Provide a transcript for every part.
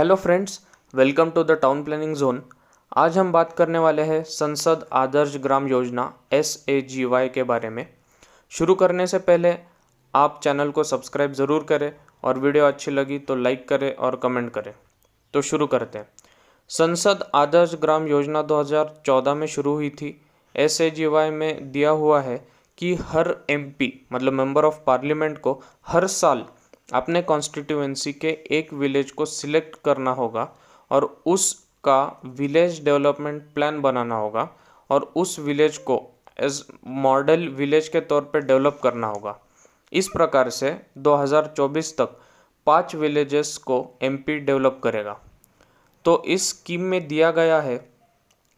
Hello friends, welcome to the town planning zone. आज हम बात करने वाले हैं संसद आदर्श ग्राम योजना SAGY के बारे में। शुरू करने से पहले आप चैनल को सब्सक्राइब ज़रूर करें और वीडियो अच्छी लगी तो लाइक करें और कमेंट करें। तो शुरू करते हैं। संसद आदर्श ग्राम योजना 2014 में शुरू हुई थी। SAGY में दिया हुआ है कि हर MP मतलब मेंबर ऑफ पार्लियामेंट को हर साल अपने कॉन्स्टिट्यूएंसी के एक विलेज को सिलेक्ट करना होगा और उसका विलेज डेवलपमेंट प्लान बनाना होगा और उस विलेज को एज मॉडल विलेज के तौर पे डेवलप करना होगा। इस प्रकार से 2024 तक 5 विलेजेस को MP डेवलप करेगा। तो इस स्कीम में दिया गया है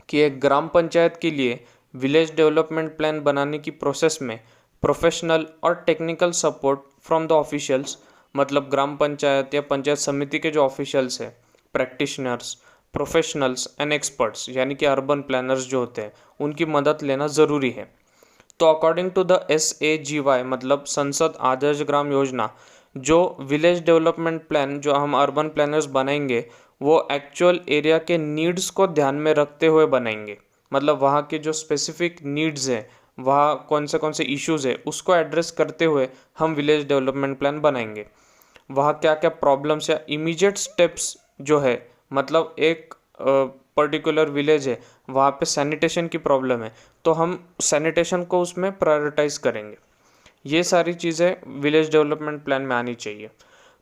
कि एक ग्राम पंचायत के लिए विलेज डेवलपमेंट प्लान बनाने की प्रोसेस में प्रोफेशनल और technical support from the officials मतलब ग्राम पंचायत या पंचायत समिति के जो ऑफिशियल्स हैं, प्रैक्टिशनर्स, प्रोफेशनल्स एंड एक्सपर्ट्स यानी कि अर्बन प्लानर्स जो होते हैं, उनकी मदद लेना ज़रूरी है। तो अकॉर्डिंग टू द SAGY मतलब संसद आदर्श ग्राम योजना, जो विलेज डेवलपमेंट प्लान जो हम अर्बन प्लानर्स बनाएंगे वो एक्चुअल एरिया के नीड्स को ध्यान में रखते हुए बनाएंगे। मतलब वहाँ के जो स्पेसिफिक नीड्स हैं, वहाँ कौन से इश्यूज़ है उसको एड्रेस करते हुए हम विलेज डेवलपमेंट प्लान बनाएंगे। वहाँ क्या क्या प्रॉब्लम्स या इमीडिएट स्टेप्स जो है, मतलब एक पर्टिकुलर विलेज है, वहाँ पे सैनिटेशन की प्रॉब्लम है तो हम सैनिटेशन को उसमें प्रायोरिटाइज करेंगे। ये सारी चीज़ें विलेज डेवलपमेंट प्लान में आनी चाहिए।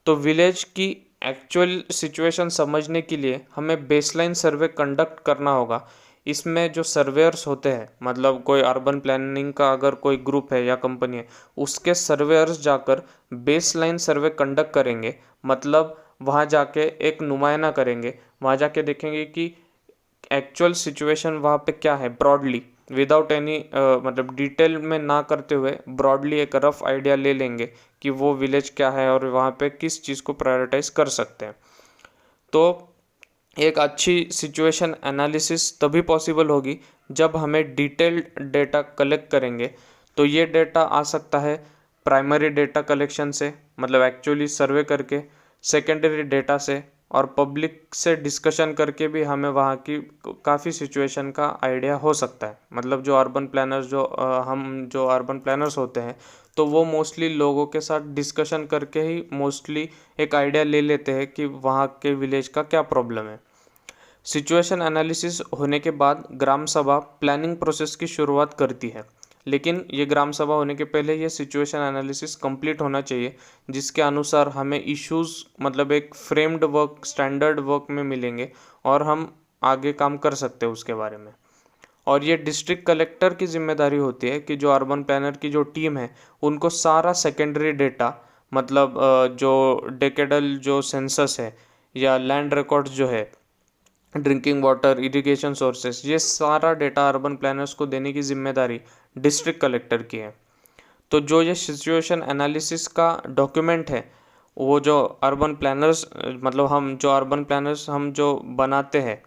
तो विलेज की एक्चुअल सिचुएशन समझने के लिए हमें बेसलाइन सर्वे कंडक्ट करना होगा। इसमें जो सर्वेयर्स होते हैं, मतलब कोई अर्बन प्लानिंग का अगर कोई ग्रुप है या कंपनी है, उसके सर्वेयर्स जाकर बेसलाइन सर्वे कंडक्ट करेंगे। मतलब वहाँ जाके एक नुमायना करेंगे, वहाँ जाके देखेंगे कि एक्चुअल सिचुएशन वहाँ पे क्या है, ब्रॉडली विदाउट एनी मतलब डिटेल में ना करते हुए ब्रॉडली एक रफ आइडिया ले लेंगे कि वो विलेज क्या है और वहाँ पे किस चीज़ को प्रायोरिटाइज कर सकते हैं। तो एक अच्छी सिचुएशन एनालिसिस तभी पॉसिबल होगी जब हमें डिटेल्ड डेटा कलेक्ट करेंगे। तो ये डेटा आ सकता है प्राइमरी डेटा कलेक्शन से, मतलब एक्चुअली सर्वे करके, सेकेंडरी डेटा से, और पब्लिक से डिस्कशन करके भी हमें वहाँ की काफ़ी सिचुएशन का आइडिया हो सकता है। मतलब जो अर्बन प्लानर्स हम जो अर्बन प्लानर्स होते हैं तो वो मोस्टली लोगों के साथ डिस्कशन करके ही मोस्टली एक आइडिया ले लेते हैं कि वहाँ के विलेज का क्या प्रॉब्लम है। सिचुएशन एनालिसिस होने के बाद ग्राम सभा प्लानिंग प्रोसेस की शुरुआत करती है, लेकिन ये ग्राम सभा होने के पहले ये सिचुएशन एनालिसिस कंप्लीट होना चाहिए, जिसके अनुसार हमें इश्यूज मतलब एक फ्रेम्ड वर्क, स्टैंडर्ड वर्क में मिलेंगे और हम आगे काम कर सकते हैं उसके बारे में। और ये डिस्ट्रिक्ट कलेक्टर की जिम्मेदारी होती है कि जो अर्बन प्लानर की जो टीम है उनको सारा सेकेंडरी डेटा, मतलब जो डेकेडल जो सेंसस है या लैंड रिकॉर्ड्स जो है, ड्रिंकिंग वाटर, इरिगेशन सोर्सेस, ये सारा डेटा अर्बन प्लानर्स को देने की जिम्मेदारी डिस्ट्रिक्ट कलेक्टर की है। तो जो ये सिचुएशन एनालिसिस का डॉक्यूमेंट है, वो जो अर्बन प्लानर्स मतलब हम जो बनाते हैं,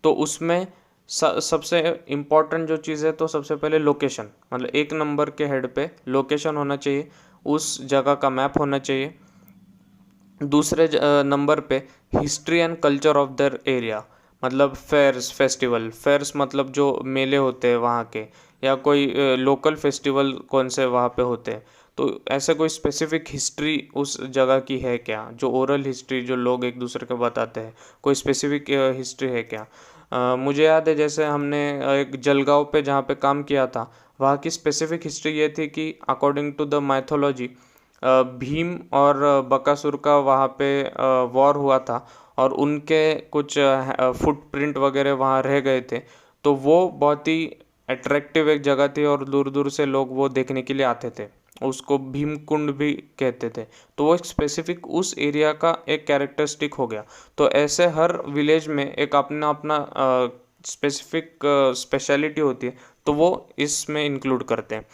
तो उसमें सबसे इम्पॉर्टेंट जो चीज़ है तो सबसे पहले लोकेशन, मतलब 1 नंबर के हेड पे लोकेशन होना चाहिए, उस जगह का मैप होना चाहिए। दूसरे नंबर पे history and culture of the area, मतलब फेयर्स मतलब जो मेले होते हैं वहाँ के, या कोई लोकल फेस्टिवल कौन से वहाँ पे होते हैं। तो ऐसे कोई स्पेसिफिक हिस्ट्री उस जगह की है क्या, जो ओरल हिस्ट्री जो लोग एक दूसरे को बताते हैं, कोई स्पेसिफिक हिस्ट्री है क्या। मुझे याद है जैसे हमने एक जलगांव पे जहाँ पे काम किया था, वहाँ की स्पेसिफिक हिस्ट्री ये थी कि according to the mythology Bhim और बकासुर का वहाँ पे वॉर हुआ था और उनके कुछ फुटप्रिंट वगैरह वहाँ रह गए थे। तो वो बहुत ही अट्रैक्टिव एक जगह थी और दूर दूर से लोग वो देखने के लिए आते थे। उसको भीम कुंड भी कहते थे। तो वो एक स्पेसिफिक उस एरिया का एक कैरेक्टरिस्टिक हो गया। तो ऐसे हर विलेज में एक अपना अपना स्पेसिफिक स्पेशलिटी होती है, तो वो इसमें इंक्लूड करते हैं।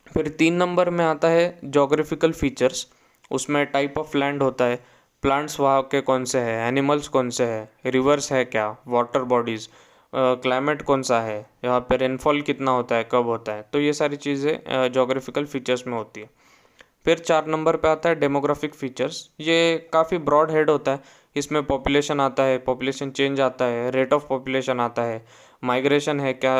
फिर 3 नंबर में आता है जोग्राफिकल फीचर्स। उसमें टाइप ऑफ लैंड होता है, प्लांट्स वहाँ के कौन से हैं, एनिमल्स कौन से हैं, रिवर्स है क्या, वाटर बॉडीज़, क्लाइमेट कौन सा है, यहाँ पे रेनफॉल कितना होता है, कब होता है। तो ये सारी चीज़ें जोग्राफिकल फीचर्स में होती है। फिर 4 नंबर पे आता है डेमोग्राफिक फीचर्स। ये काफ़ी ब्रॉड हेड होता है। इसमें पॉपुलेशन आता है, पॉपुलेशन चेंज आता है, रेट ऑफ पॉपुलेशन आता है, माइग्रेशन है क्या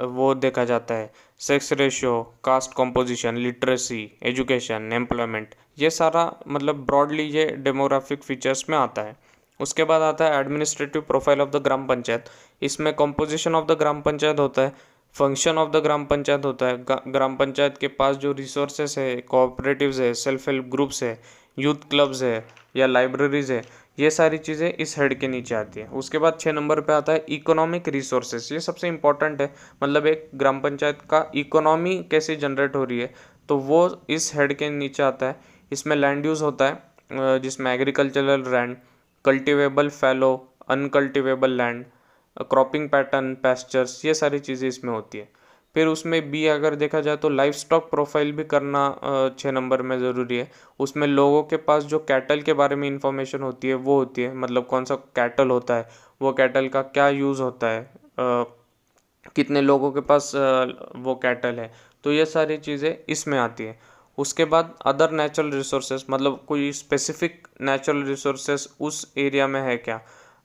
वो देखा जाता है, sex ratio, caste composition, literacy, education, employment, ये सारा मतलब ब्रॉडली ये डेमोग्राफिक फीचर्स में आता है। उसके बाद आता है administrative profile of the gram panchayat. इसमें composition of the gram panchayat होता है, function of the gram panchayat होता है, ग्राम पंचायत के पास जो रिसोर्सेस है, कोऑपरेटिव्स है, सेल्फ हेल्प ग्रुप्स है, यूथ क्लब्स है या लाइब्रेरीज है, ये सारी चीज़ें इस हेड के नीचे आती है। उसके बाद 6 नंबर पे आता है इकोनॉमिक रिसोर्सेस। ये सबसे इम्पॉर्टेंट है, मतलब एक ग्राम पंचायत का इकोनॉमी कैसे जनरेट हो रही है तो वो इस हेड के नीचे आता है। इसमें लैंड यूज़ होता है, जिसमें एग्रीकल्चरल लैंड, कल्टिवेबल फैलो, uncultivable land, cropping pattern, pastures, ये सारी चीज़ें इसमें होती है। फिर उसमें बी अगर देखा जाए तो लाइफ स्टॉक प्रोफाइल भी करना 6 नंबर में ज़रूरी है। उसमें लोगों के पास जो कैटल के बारे में इंफॉर्मेशन होती है वो होती है, मतलब कौन सा कैटल होता है, वो कैटल का क्या यूज़ होता है, कितने लोगों के पास वो कैटल है, तो ये सारी चीज़ें इसमें आती है। उसके बाद अदर नेचुरल रिसोर्सेस, मतलब कोई स्पेसिफिक नेचुरल रिसोर्सेस उस एरिया में है क्या,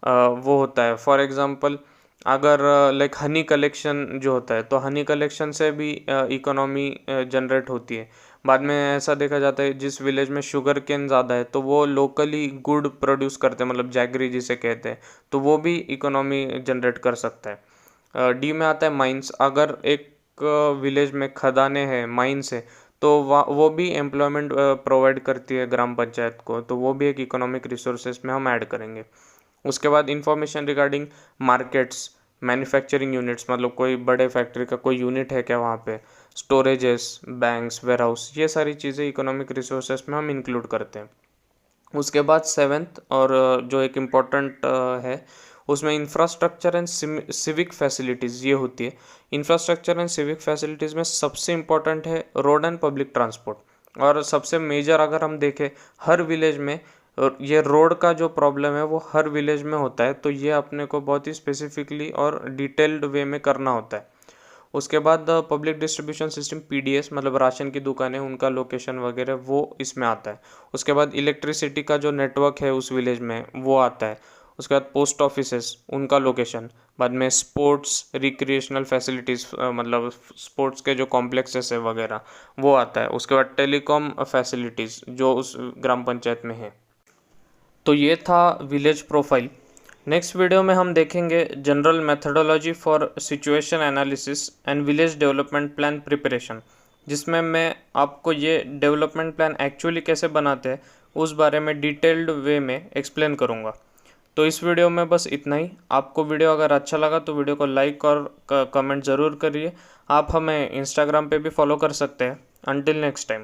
वो होता है। फॉर एग्ज़ाम्पल अगर लाइक हनी कलेक्शन जो होता है तो हनी कलेक्शन से भी इकोनॉमी जनरेट होती है। बाद में ऐसा देखा जाता है जिस विलेज में शुगर केन ज़्यादा है तो वो लोकली गुड़ प्रोड्यूस करते हैं, मतलब जैगरी जिसे कहते हैं, तो वो भी इकोनॉमी जनरेट कर सकता है। डी में आता है माइंस। अगर एक विलेज में खदानें हैं, माइंस है, तो वो भी एम्प्लॉयमेंट प्रोवाइड करती है ग्राम पंचायत को, तो वो भी एक इकोनॉमिक रिसोर्सेज में हम ऐड करेंगे। उसके बाद information regarding markets, manufacturing units, मतलब कोई बड़े फैक्ट्री का कोई यूनिट है क्या वहाँ पे, स्टोरेजेस, बैंक्स, वेयरहाउस, ये सारी चीज़ें इकोनॉमिक रिसोर्सेज में हम इंक्लूड करते हैं। उसके बाद 7th और जो एक इम्पॉर्टेंट है उसमें इंफ्रास्ट्रक्चर एंड सिविक फैसिलिटीज़ ये होती है। इंफ्रास्ट्रक्चर एंड सिविक फैसिलिटीज़ में सबसे इम्पॉर्टेंट है रोड एंड पब्लिक ट्रांसपोर्ट। और सबसे मेजर अगर हम देखें हर विलेज में ये रोड का जो प्रॉब्लम है वो हर विलेज में होता है, तो ये अपने को बहुत ही स्पेसिफिकली और डिटेल्ड वे में करना होता है। उसके बाद पब्लिक डिस्ट्रीब्यूशन सिस्टम पीडीएस, मतलब राशन की दुकानें, उनका लोकेशन वगैरह वो इसमें आता है। उसके बाद इलेक्ट्रिसिटी का जो नेटवर्क है उस विलेज में वो आता है। उसके बाद पोस्ट ऑफिसेस, उनका लोकेशन। बाद में स्पोर्ट्स रिक्रिएशनल फैसिलिटीज़, मतलब स्पोर्ट्स के जो कॉम्प्लेक्सेस है वगैरह वो आता है। उसके बाद टेलीकॉम फैसिलिटीज़ जो उस ग्राम पंचायत में है। तो ये था विलेज प्रोफाइल। नेक्स्ट वीडियो में हम देखेंगे general methodology for situation analysis and village development plan preparation, जिसमें मैं आपको ये डेवलपमेंट प्लान एक्चुअली कैसे बनाते हैं उस बारे में डिटेल्ड वे में एक्सप्लेन करूँगा। तो इस वीडियो में बस इतना ही। आपको वीडियो अगर अच्छा लगा तो वीडियो को लाइक और कमेंट ज़रूर करिए। आप हमें इंस्टाग्राम पे भी फॉलो कर सकते हैं। Until next time.